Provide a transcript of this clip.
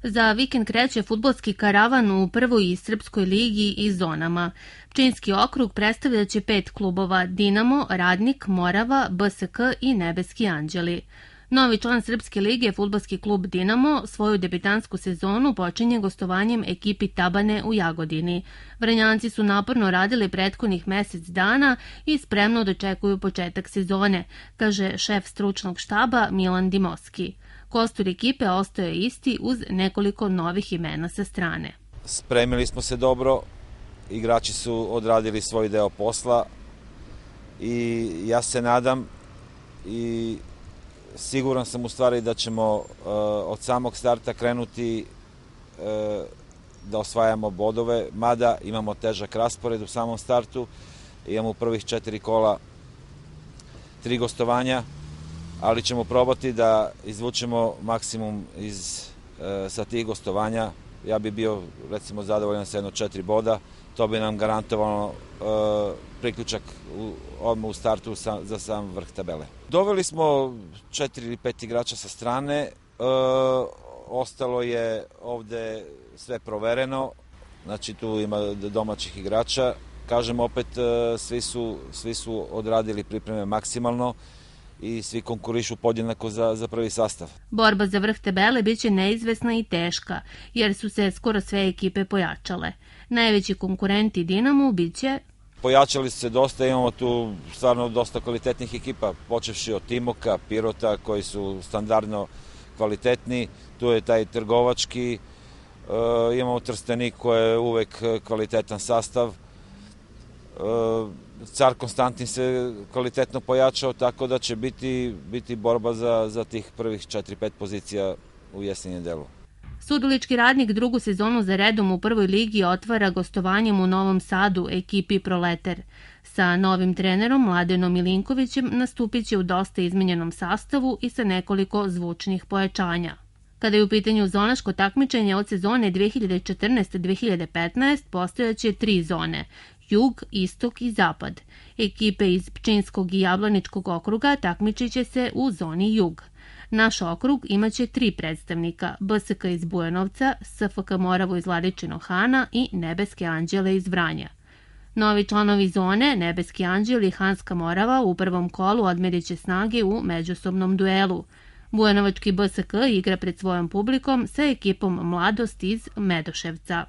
Za vikend kreće fudbalski karavan u prvoj srpskoj ligi i zonama. Pčinjski okrug predstavljaće 5 klubova: Dinamo, Radnik, Morava, BSK i Nebeski anđeli. Novi član Srpske lige, fudbalski klub Dinamo, svoju debitansku sezonu počinje gostovanjem ekipi Tabane u Jagodini. Vranjanci su naporno radili prethodnih mesec dana i spremno dočekuju početak sezone, kaže šef stručnog štaba Milan Dimoski. Kostur ekipe ostao je isti uz nekoliko novih imena sa strane. Spremili smo se dobro, igrači su odradili svoj deo posla i ja se nadam i siguran sam u stvari da ćemo od samog starta krenuti da osvajamo bodove, mada imamo težak raspored u samom startu, imamo u prvih 4 kola 3 gostovanja, ali ćemo probati da izvučemo maksimum sa tih gostovanja. Ja bi bio recimo zadovoljan sa 4 boda, to bi nam garantovalo priključak odmah u startu za sam vrh tabele. Doveli smo 4 ili 5 igrača sa strane, ostalo je ovde sve provereno, znači tu ima domaćih igrača. Kažem opet, svi su odradili pripreme maksimalno i svi konkurišu podjednako za prvi sastav. Borba za vrh tabele biće neizvesna i teška, jer su se skoro sve ekipe pojačale. Najveći konkurenti Dinamu biće... Pojačali su se dosta, imamo tu stvarno dosta kvalitetnih ekipa, počevši od Timoka, Pirota, koji su standardno kvalitetni, tu je taj trgovački, imamo Trstenik koji je uvek kvalitetan sastav, Car Konstantin se kvalitetno pojačao, tako da će biti borba za tih prvih 4-5 pozicija u jesenjem delu. Sudulički Radnik drugu sezonu za redom u prvoj ligi otvara gostovanjem u Novom Sadu ekipi Proleter. Sa novim trenerom Mladenom Milinkovićem nastupit će u dosta izmenjenom sastavu i sa nekoliko zvučnih pojačanja. Kada je u pitanju zonaško takmičenje od sezone 2014-2015, postojaće 3 zone: Jug, Istok i Zapad. Ekipe iz Pčinjskog i Jablaničkog okruga takmičit će se u zoni Jug. Naš okrug imaće 3 predstavnika: BSK iz Bujanovca, SFK Moravu iz Vladičinog Hana i Nebeske anđele iz Vranja. Novi članovi zone, Nebeski anđel i Hanska Morava, u prvom kolu odmerit će snage u međusobnom duelu. Bujanovački BSK igra pred svojom publikom sa ekipom Mladost iz Medoševca.